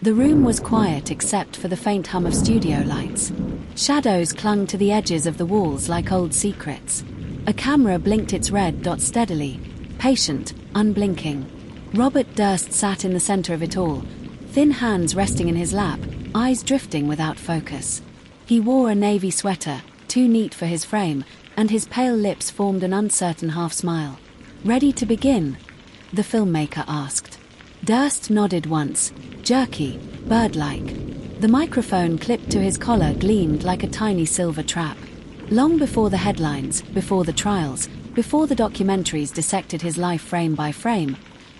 The room was quiet except for the faint hum of studio lights. Shadows clung to the edges of the walls like old secrets. A camera blinked its red dot steadily, patient, unblinking. Robert Durst sat in the center of it all, thin hands resting in his lap, eyes drifting without focus. He wore a navy sweater, too neat for his frame, and his pale lips formed an uncertain half-smile. "Ready to begin?" the filmmaker asked. Durst nodded once, jerky, bird-like. The microphone clipped to his collar gleamed like a tiny silver trap. Long before the headlines, before the trials, before the documentaries dissected his life frame by frame,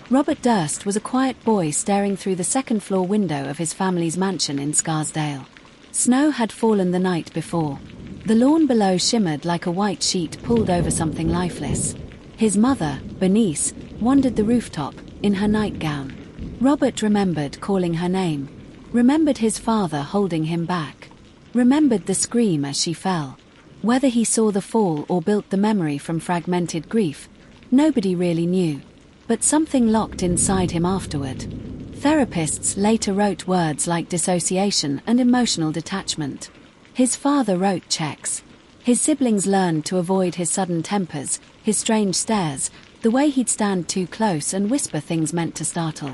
Robert Durst was a quiet boy staring through the second-floor window of his family's mansion in Scarsdale. Snow had fallen the night before. The lawn below shimmered like a white sheet pulled over something lifeless. His mother, Bernice, wandered the rooftop, in her nightgown. Robert remembered calling her name. Remembered his father holding him back. Remembered the scream as she fell. Whether he saw the fall or built the memory from fragmented grief, nobody really knew. But something locked inside him afterward. Therapists later wrote words like dissociation and emotional detachment. His father wrote checks. His siblings learned to avoid his sudden tempers, his strange stares, the way he'd stand too close and whisper things meant to startle.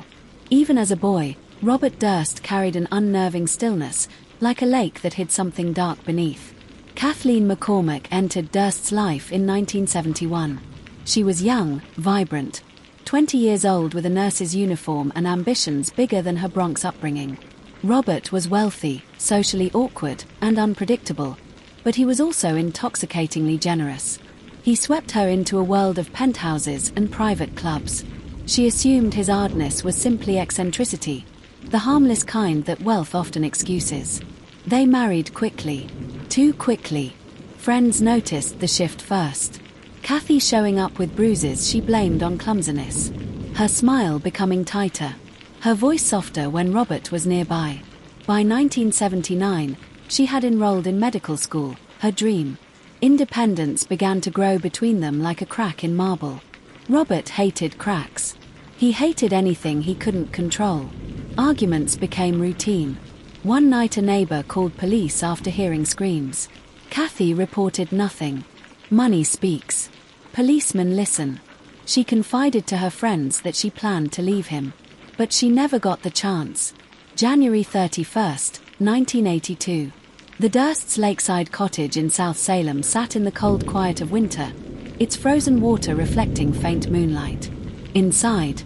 Even as a boy, Robert Durst carried an unnerving stillness, like a lake that hid something dark beneath. Kathleen McCormack entered Durst's life in 1971. She was young, vibrant, 20 years old with a nurse's uniform and ambitions bigger than her Bronx upbringing. Robert was wealthy, socially awkward, and unpredictable, but he was also intoxicatingly generous. He swept her into a world of penthouses and private clubs. She assumed his oddness was simply eccentricity, the harmless kind that wealth often excuses. They married quickly. Too quickly. Friends noticed the shift first. Kathy showing up with bruises she blamed on clumsiness. Her smile becoming tighter. Her voice softer when Robert was nearby. By 1979, she had enrolled in medical school, her dream. Independence began to grow between them like a crack in marble. Robert hated cracks. He hated anything he couldn't control. Arguments became routine. One night a neighbor called police after hearing screams. Kathy reported nothing. Money speaks. Policemen listen. She confided to her friends that she planned to leave him. But she never got the chance. January 31st, 1982. The Durst's lakeside cottage in South Salem sat in the cold quiet of winter, its frozen water reflecting faint moonlight. Inside,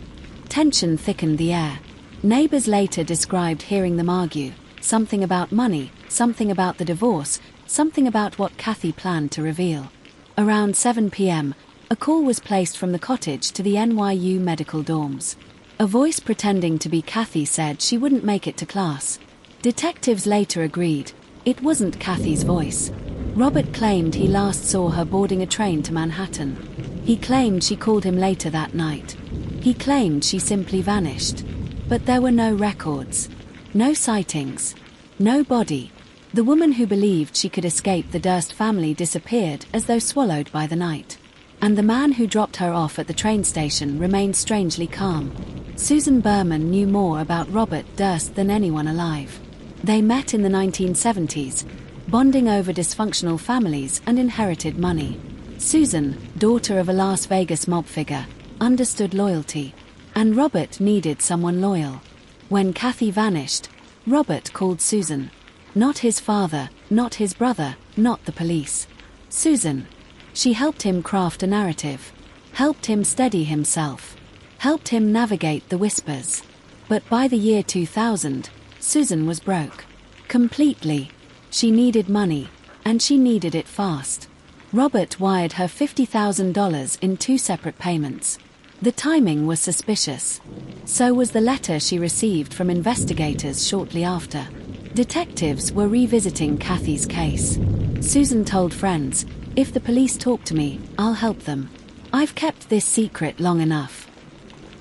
tension thickened the air. Neighbors later described hearing them argue, something about money, something about the divorce, something about what Kathy planned to reveal. Around 7 p.m., a call was placed from the cottage to the NYU medical dorms. A voice pretending to be Kathy said she wouldn't make it to class. Detectives later agreed. It wasn't Kathy's voice. Robert claimed he last saw her boarding a train to Manhattan. He claimed she called him later that night. He claimed she simply vanished. But there were no records. No sightings. No body. The woman who believed she could escape the Durst family disappeared as though swallowed by the night. And the man who dropped her off at the train station remained strangely calm. Susan Berman knew more about Robert Durst than anyone alive. They met in the 1970s, bonding over dysfunctional families and inherited money. Susan, daughter of a Las Vegas mob figure, understood loyalty. And Robert needed someone loyal. When Kathy vanished, Robert called Susan. Not his father, not his brother, not the police. Susan. She helped him craft a narrative. Helped him steady himself. Helped him navigate the whispers. But by the year 2000, Susan was broke. Completely. She needed money, and she needed it fast. Robert wired her $50,000 in 2 separate payments. The timing was suspicious. So was the letter she received from investigators shortly after. Detectives were revisiting Kathy's case. Susan told friends, "If the police talk to me, I'll help them. I've kept this secret long enough."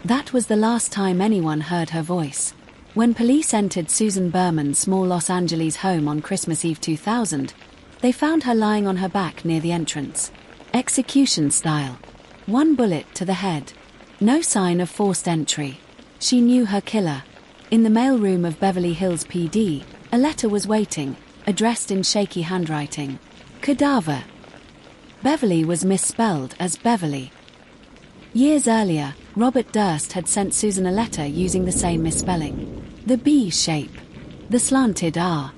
That was the last time anyone heard her voice. When police entered Susan Berman's small Los Angeles home on Christmas Eve 2000, they found her lying on her back near the entrance. Execution style. 1 bullet to the head. No sign of forced entry. She knew her killer. In the mailroom of Beverly Hills PD, a letter was waiting, addressed in shaky handwriting. Cadaver. Beverly was misspelled as Beverly. Years earlier, Robert Durst had sent Susan a letter using the same misspelling. The B shape. The slanted R.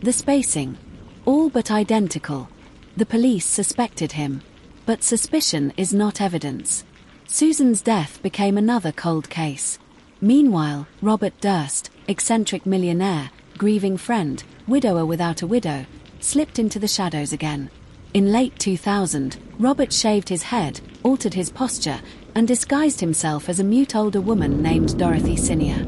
The spacing. All but identical. The police suspected him. But suspicion is not evidence. Susan's death became another cold case. Meanwhile, Robert Durst, eccentric millionaire, grieving friend, widower without a widow, slipped into the shadows again. In late 2000, Robert shaved his head, altered his posture, and disguised himself as a mute older woman named Dorothy Senior.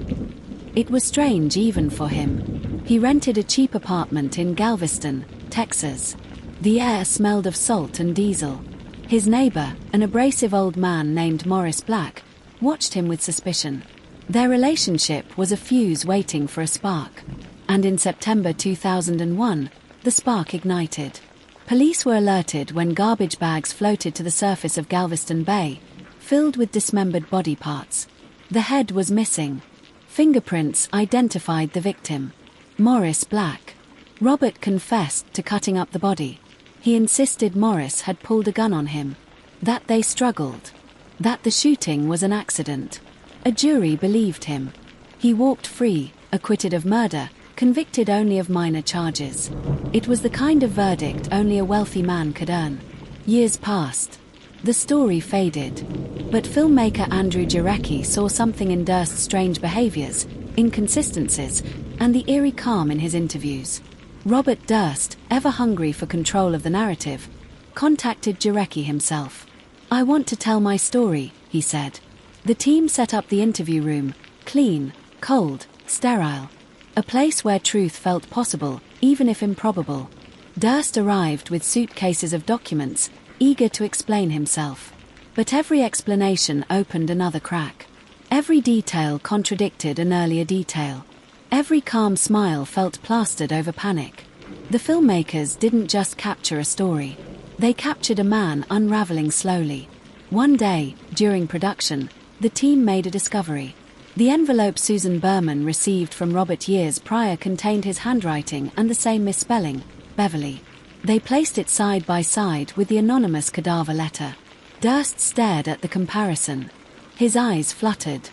It was strange even for him. He rented a cheap apartment in Galveston, Texas. The air smelled of salt and diesel. His neighbor, an abrasive old man named Morris Black, watched him with suspicion. Their relationship was a fuse waiting for a spark. And in September 2001, the spark ignited. Police were alerted when garbage bags floated to the surface of Galveston Bay, filled with dismembered body parts. The head was missing. Fingerprints identified the victim. Morris Black. Robert confessed to cutting up the body. He insisted Morris had pulled a gun on him. That they struggled. That the shooting was an accident. A jury believed him. He walked free, acquitted of murder, convicted only of minor charges. It was the kind of verdict only a wealthy man could earn. Years passed. The story faded. But filmmaker Andrew Jarecki saw something in Durst's strange behaviors, inconsistencies, and the eerie calm in his interviews. Robert Durst, ever hungry for control of the narrative, contacted Jarecki himself. "I want to tell my story," he said. The team set up the interview room, clean, cold, sterile. A place where truth felt possible, even if improbable. Durst arrived with suitcases of documents, eager to explain himself. But every explanation opened another crack. Every detail contradicted an earlier detail. Every calm smile felt plastered over panic. The filmmakers didn't just capture a story. They captured a man unraveling slowly. One day, during production, the team made a discovery. The envelope Susan Berman received from Robert years prior contained his handwriting and the same misspelling, Beverly. They placed it side by side with the anonymous cadaver letter. Durst stared at the comparison. His eyes fluttered.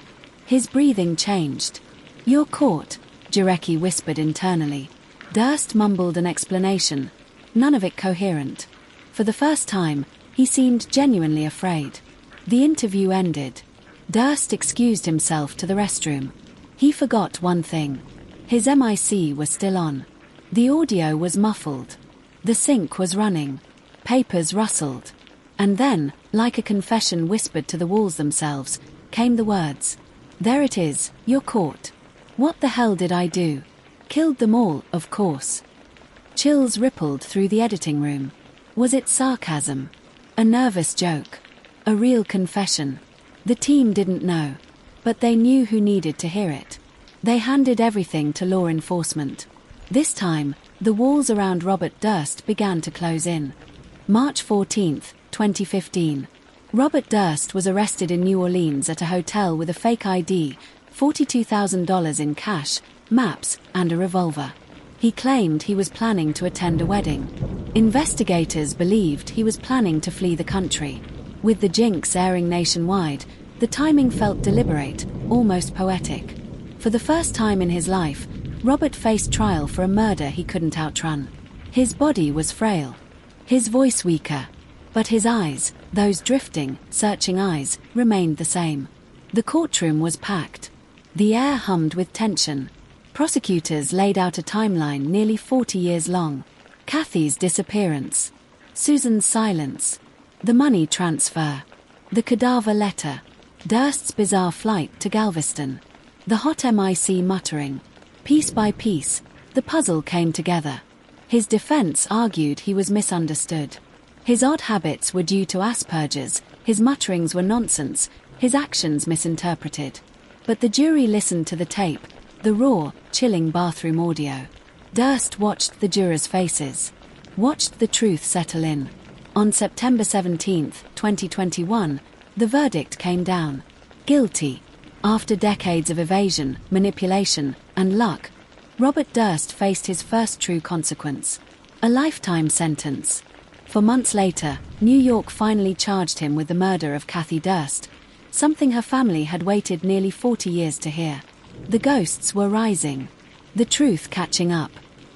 His breathing changed. "You're caught," Jarecki whispered internally. Durst mumbled an explanation, none of it coherent. For the first time, he seemed genuinely afraid. The interview ended. Durst excused himself to the restroom. He forgot one thing. His MIC was still on. The audio was muffled. The sink was running. Papers rustled. And then, like a confession whispered to the walls themselves, came the words. "There it is, you're caught. What the hell did I do? Killed them all, of course." Chills rippled through the editing room. Was it sarcasm? A nervous joke? A real confession? The team didn't know. But they knew who needed to hear it. They handed everything to law enforcement. This time, the walls around Robert Durst began to close in. March 14, 2015. Robert Durst was arrested in New Orleans at a hotel with a fake ID, $42,000 in cash, maps, and a revolver. He claimed he was planning to attend a wedding. Investigators believed he was planning to flee the country. With the Jinx airing nationwide, the timing felt deliberate, almost poetic. For the first time in his life, Robert faced trial for a murder he couldn't outrun. His body was frail, his voice weaker, but his eyes, those drifting, searching eyes, remained the same. The courtroom was packed. The air hummed with tension. Prosecutors laid out a timeline nearly 40 years long. Kathy's disappearance. Susan's silence. The money transfer. The cadaver letter. Durst's bizarre flight to Galveston. The hot MIC muttering. Piece by piece, the puzzle came together. His defense argued he was misunderstood. His odd habits were due to Asperger's, his mutterings were nonsense, his actions misinterpreted. But the jury listened to the tape, the raw, chilling bathroom audio. Durst watched the jurors' faces. Watched the truth settle in. On September 17, 2021, the verdict came down. Guilty. After decades of evasion, manipulation, and luck, Robert Durst faced his first true consequence: a lifetime sentence. 4 months later, New York finally charged him with the murder of Kathy Durst, something her family had waited nearly 40 years to hear. The ghosts were rising, the truth catching up.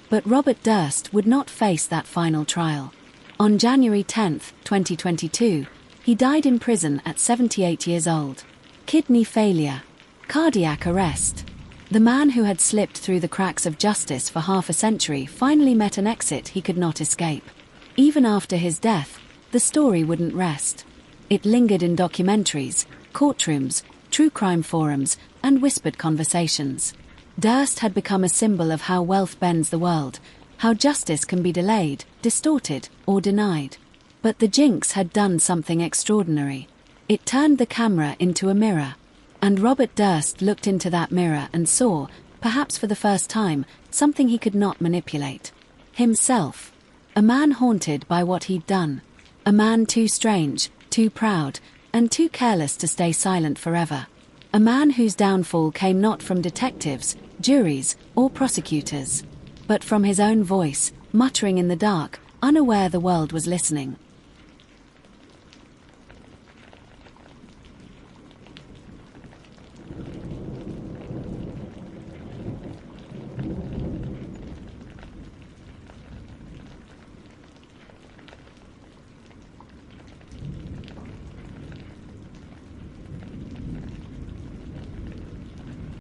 But Robert Durst would not face that final trial. On January 10, 2022, he died in prison at 78 years old. Kidney failure, cardiac arrest. The man who had slipped through the cracks of justice for half a century finally met an exit he could not escape. Even after his death, the story wouldn't rest. It lingered in documentaries, courtrooms, true crime forums, and whispered conversations. Durst had become a symbol of how wealth bends the world, how justice can be delayed, distorted, or denied. But the Jinx had done something extraordinary. It turned the camera into a mirror. And Robert Durst looked into that mirror and saw, perhaps for the first time, something he could not manipulate. Himself. A man haunted by what he'd done. A man too strange, too proud, and too careless to stay silent forever. A man whose downfall came not from detectives, juries, or prosecutors, but from his own voice, muttering in the dark, unaware the world was listening.